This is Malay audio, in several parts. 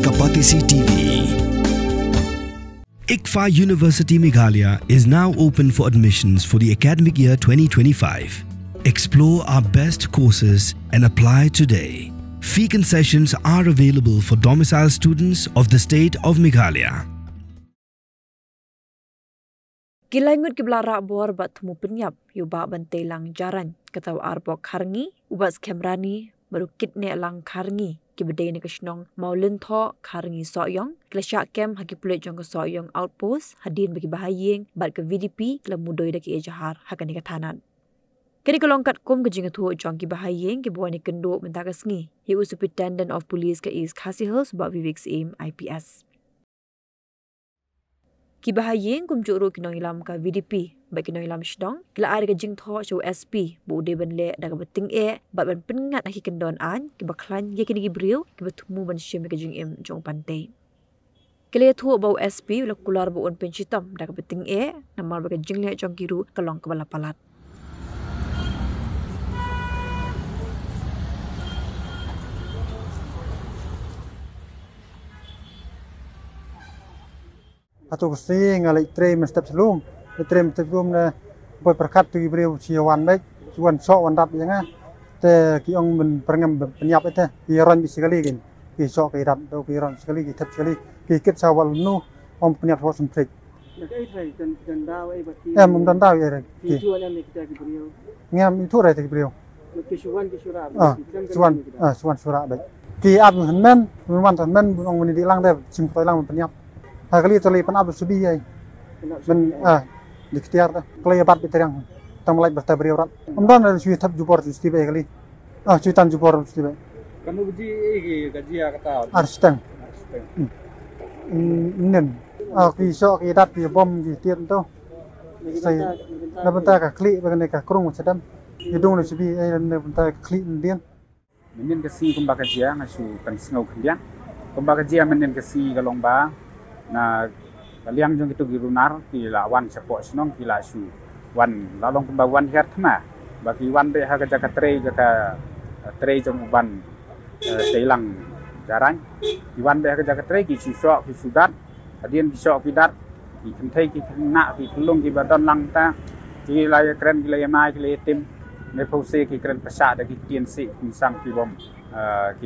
Kapatisi TV. ICFA University Meghalaya is now open for admissions for the academic year 2025. Explore our best courses and apply today. Fee concessions are available for domicile students of the state of Meghalaya. Kilangut kiblara bor bat temu penyap yuba bantai lang jaran kataw arbok karngi ubas kemrani barukit ne lang karngi kibedai ne kesnong maulin tho karngi soyong klasyak kem haki pulet jong ke soyong outpost hadin bagi bahayeng bat ke VDP kala mudoi daki ejahar hakani katanan. Kini kelongkat kum ke jinga tuho jong ki bahayeng ki buani kendo mentakas ngi he was Superintendent of Police ke East Khasi Hills sebab Vivek Aim IPS. Ki bahayeng kum juru kinong ilam ka VDP baik kinong ilam shdong kila ada ke jing tho show SP bu de ben le da beting bat ben pengat aki kendon an ki baklan ye kini gibril ki betumu ban shim ke jing im jong pantai kile thu bau SP la kular bu on penchitam da beting namar ba ke jing le jong kiru kelong ke bala palat. Atau kesing alai trem step selum na boy perkat tu ibreu siawan baik suan sok wan dap yang te ki ong men perngam penyap itu ki ron bi sekali kan ki sok ki dap do ki ron sekali ki tep sekali ki kit sawal nu om penyap ho semprit dan daw bati mum dan daw ya ki tuan yang kita ibreu ngam itu ra te ibreu ki suran suan sura baik ki ab men man tan men ong ni dilang de sim toy lang penyap kali tu lepas apa subi ay, men di ketiar dah, kalau bat biterang, tamalai bertabri orang, amdan ada cuci tab jupor cuci baik kali, cuci tan jupor cuci baik. Kamu biji gaji kata? Arsteng, nen, kisah kidat ki bom ki tiar tu, saya, nabentar klik bagai nak kerung macam, hidung le subi ay nabentar klik ndian. Menen kasi kumbaga dia ngasu pensengau kendian, kumbaga dia menen kasi galongba. Na kaliang jong itu girunar kila wan sepok senong kila su wan lalong pembawan hiat ma bagi wan be ha jaka tre jong uban seilang jarang di wan be ha jaka tre ki susok ki sudat adien bisok ki dat ki kentai ki kena ki kelung ki badon lang ta ki laya keren ki laya mai ki laya tim ne pose ki keren pesak da ki tien si sang ki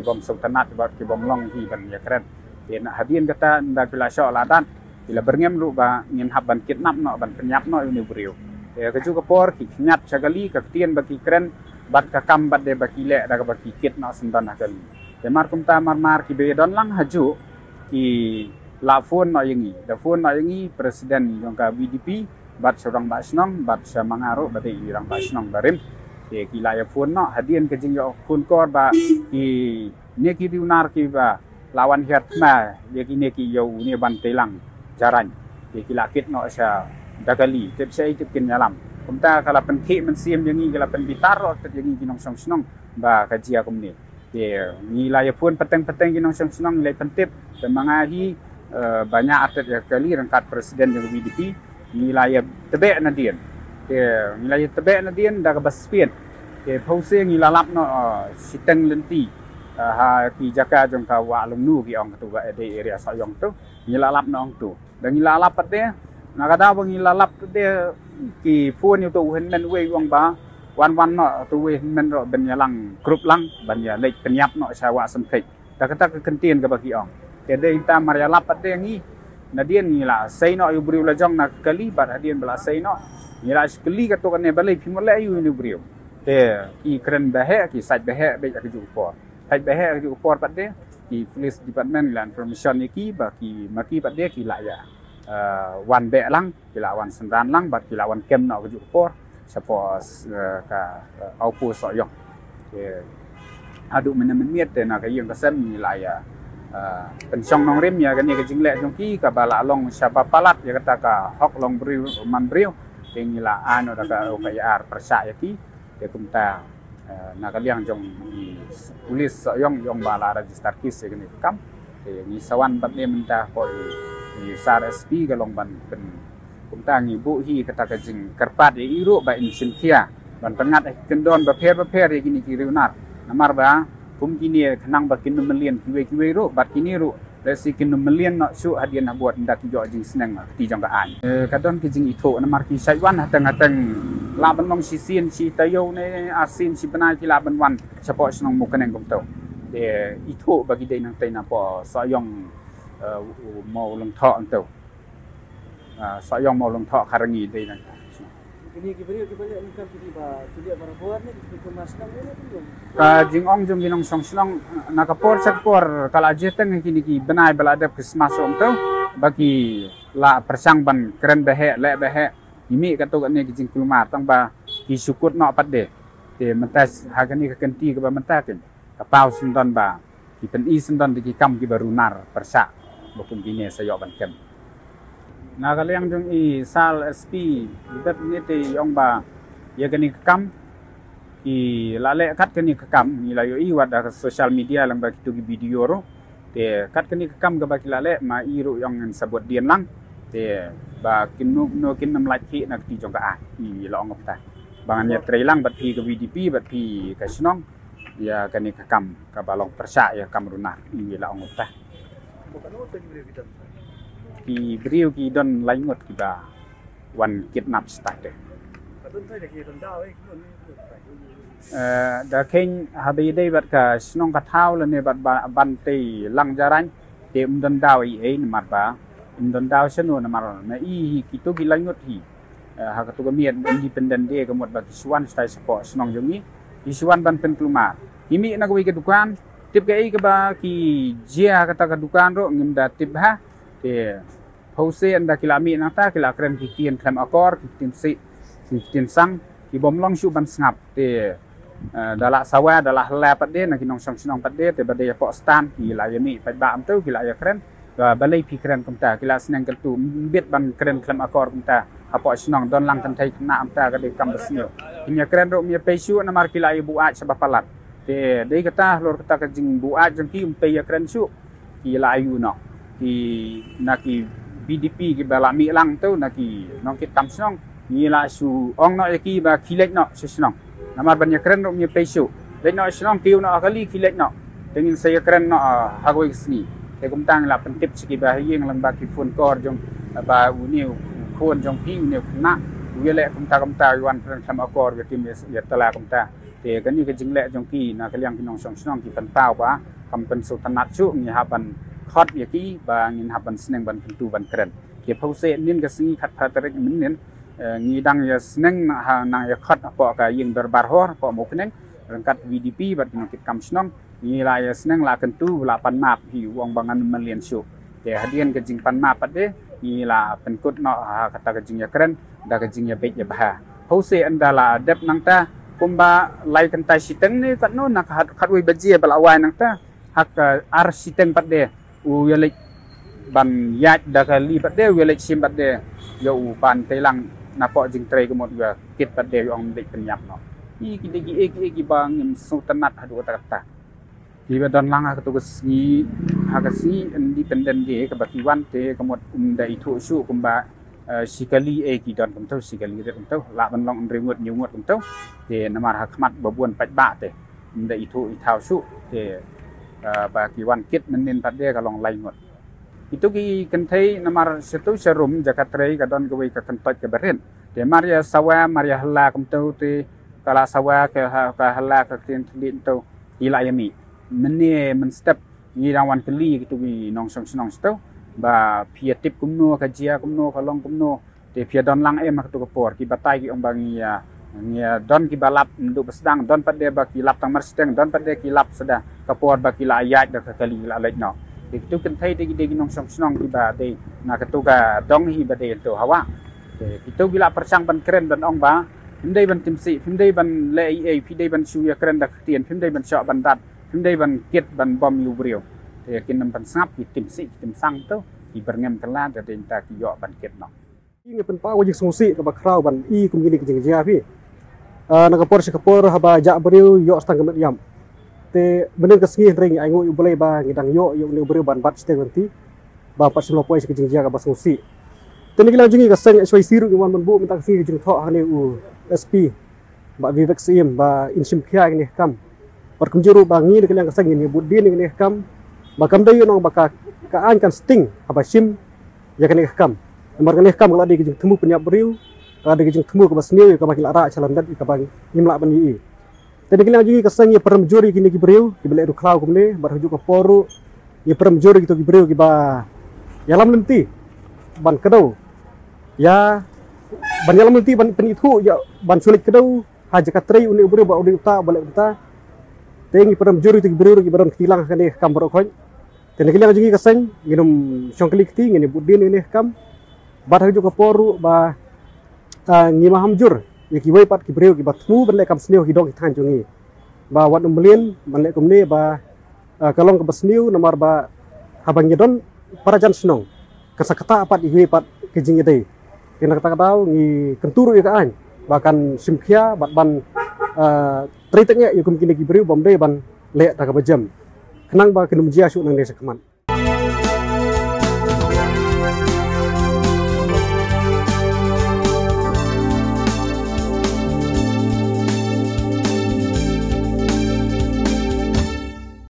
bom sultanat ki bom long ki ban ya keren nak hadian kata ndak bila syok ladan bila berngem lu ba ngin haban kidnap no ban penyap no ini beriu keju kepor ki nyat sagali ka tien bagi keren bat ka kambat de bagi le da bagi kit no sendan kali mar kum ta mar ki be don lang haju ki la phone no yengi da phone no yengi presiden yang ka BDP bat serang basnong bat samangaro bate irang basnong barim ki la ya phone no hadian ke jing yo phone kor ba ki ne ki diunar ki ba lawan hiat ma dia kini ki yo ni bantai lang jaran dia kilakit no sa dagali tep sai tep kin yalam kumta kala penki men sim yang ni kala pen bitar ro tep yang ni kinong song snong ba kajia kum ni dia ni la ya pun peteng-peteng kinong song snong le pentip semangahi banyak atlet ya kali rangkat presiden yang BDP ni la ya tebe na dien dia ni la ya tebe na dien da ka baspien dia pose ni lalap no siteng lenti ki jaka jong ka wa lung nu ki ong tu ba de area sayong tu ngilalap na ong tu dan ngilalap dia nakada bang ngilalap dia ki phone tu hen men we wong ba wan no tu we men ro ben yalang grup lang ban ya lek penyap no sawa sempet ta kata ke kentien ka bagi ong ke de ta mar yalap dia ngi na dien ngila sei no yu briu la jong na kali ba dien bela sei no ngila sekali ka to kan ne balai phimole yu ni briu te ki kren bahe ki sat bahe be ka ju po hai bahe di upor pada di police department lan information iki bagi maki pada ki la ya wan be lang ki la wan sendran lang bat ki la wan kem no ke upor sapo ka aupo so yok adu menemiet na ka yang kasem ni la ya pensong nong rim ya kan ni ke jingle jong ki ka bala long sapa palat ya kata ka hok long briu man briu tingila anu da ka OKR persa ya ki ya kumta nakaliang jong polis yong bala register kis ni kam ni sawan bat ni minta ko ni sar SP galong ban pen kumta ngi bu hi kata ka jing kerpat e iru ba in sintia ban pengat kendon ba pher ni ki riunar namar ba kum kini kenang ba kin melien kiwe ru bat kini ru Resi kinu melian nak syuk hadian nak buat ndak kijok jing seneng ti jang ka an. Kadon ki jing itu namar ki saiwan hatang la ban long si sin si tayo ne asin si benai ki la ban wan sapok senong mu keneng kom tau. De itu bagi dei nang tai na po sayong mau long thok tau. Sayong mau long thok karangi dei nang. Ini kiberiu kibalik nikam kini ba tidak para buat ni kemas nang ni tu. Ka jing ong jong ginong song senong nakapor sakpor kala jeteng kini ki benai balada Christmas om tau bagi la persang ban keren behe le behe imi kato ni ki jing kulmar tang ba ki syukur nok pat de te mentas hagani ka kenti ka ba mentaken ka pau sendon ba ki pen i sendon ki kam ki barunar persa bokum kini sayok ban kem na kaliang jong i sal SP bet ni te ong ba ya kani kam ki lale kat kani kam ni la yo i wada social media lang ba kitu video ro te kat kani kam ga ba ki lale ma i ro yang sabot dian lang te ba kinu no kin nam lai ki na ti jong ka i la ong ta bangan ya trailang bat pi ke VDP bat pi ka snong ya kani kam ka balong persa ya kam runah i la ong ta ki beriu ki don laingot ki ba wan kidnap start da ken habi dei bat ka snong ka thau le ne bat ban te lang jaran te don daw i e mar ba don daw senu na mar na i ki to ki laingot hi ha ka to ga miet independent de ka mot ba ki swan style support snong jongi ki swan ban pen kluma imi na ko ke dukan tip ka i ka ba ki jia kata ka dukan ro ngim da tip ha te hose anda kilami nata kila kren ki tien klem akor ki tien si ki tien sang ki bom long shu ban snap te dala sawa dala lapat de na kinong song sinong pat de te bade po stan ki la yami pat ba am tu kila ya kren ga balai pi kren kumta kila seneng keltu bit ban kren klem akor kumta apo sinong don lang tan thai na am ta ga de kam besnyo kinya kren ro mi pe shu na mar kila ibu a sabah palat te de kata lor kata ka jing bu a jeng ki um pe ya kren shu ki la ayu no ki na ki BDP ki bala mi lang tu na ki nong kit kam snong ni la su ong no ki ba kilek no snong namar ban ya kren ro mi pe shu le no snong tiu no akali kilek no tengin saya kren no hagoi sni te kum tang la pen tip siki ba yeng lang ba ki phone kor jong ba uniu phone jong pi uniu na wele kum ta yuan kren sama kor ga tim ya tala kum ta te kan ni ke jing le jong ki na kaliang ki nong song snong ki pen pau ba kam pen su tanat chu ni ha ban khot ya ki ba ngin haban seneng ban tentu ban keren ke pause nin ga si khat phatarek min nen ngi dang ya seneng na na ya khot apa ka ying berbar hor apa mo keneng rangkat VDP bat kit kam snong ngi la ya seneng la tentu la pan map hi wong bangan melian syu te hadian ke jing pan map pat de ngi la penkut no kata ke jing ya keren da ke jing ya bet ya bah pause anda la dep nang ta kumba lai kan tai siteng ni kat no nak khat wi baji balawai nang ta hak ar siteng pat de uyelik ban yat da kali pat de uyelik sim pat de yo ban telang napok jing tre kemot ga kit pat de ong dik penyap no i ki bang im sultanat hadu kata di badan lang ka tugas ni hagasi independent de ka bakiwan te kemot da itu su kumba sikali ki don kum tau sikali de kum tau la ban long ringut nyungut kum tau te namar hakmat babuan pat ba te da itu itau su te bagi wan kit menin pada kalong laingot itu ki kentai namar setu serum jakat rei kadon gawe ka kentot ke beren de maria sawa maria hala kum tau te kala sawa ke hala ka tin tin tau ila yami meni men step ni rawan keli gitu ki nong song senong sto ba pia tip kumno ka jia kumno kalong kumno te pia don lang em ka tu por ki batai ki ong bangi ya ngia don ki balap nduk sedang don pada baki lap tang mar sedang don pada ki lap seda kapor baki la ayat da kali la lek no itu kan thai de nong song snong ki ba de na ka tu ka dong hi ba de to hawa itu bila persang ban keren dan ong ba hindai ban timsi hindai ban le ai pidai ban shu ya keren da tien hindai ban shot ban dat hindai ban kit ban bom yu brio te kin nam ban snap ki timsi tim sang to ki berngem kala da de ta ki yo ban kit no ini pen pau wajik songsi ka ba krau ban i kum gini ke jing pi nakapor sikapor haba jak beriu yo stang kemet yam te bener kesengi ring ai ngoi boleh ba ngidang yo ne beriu ban bat steng nanti ba pat selo poi sikijing jia ka basungsi te ni lanjungi ka seng swai siru ngwan ban bu minta si jing tho hane u SP ba vivek sim ba insim khia ni kam par kunjuru ba ngi ni kalian ka seng ni budin ni kam ba kam dayu nong baka kaan kan sting apa sim ya kan ikam nomor kan ikam kalau ada kijing temu penyap beriu kalau ada kijing temu ke basniu ka makin ara calan dat ka bang imla ban yi tadi kini juga kesan ya perem juri kini ki beriu ki bele ru klau kumne bar huju ka poru ya perem juri gitu ki beriu ki ba ya lam lenti ban kedau ya ban ya lam lenti ban penitu ya ban sulit kedau haja katri uni beriu ba udi uta balik uta tengi perem juri tu ki beriu ki baron tilang kan ikam barokon tadi kini juga kesan minum syongkeli kiti ngene budin ini ikam bar huju ka poru ba ngima hamjur ya ki wei pat ki breu ki batmu ban le kam sneu ki dong ki than jungi ba wat umlien man le kumne ba kalong ke basniu nomor ba habang yedon parajan snong kasakata apat i wei pat ki jing yedai kena kata tau ngi kenturu ya kaan bahkan simkhia bat ban triteknya ya kum kini ki breu bomde ban le ta ka bajam kenang ba kinum jia su nang desa keman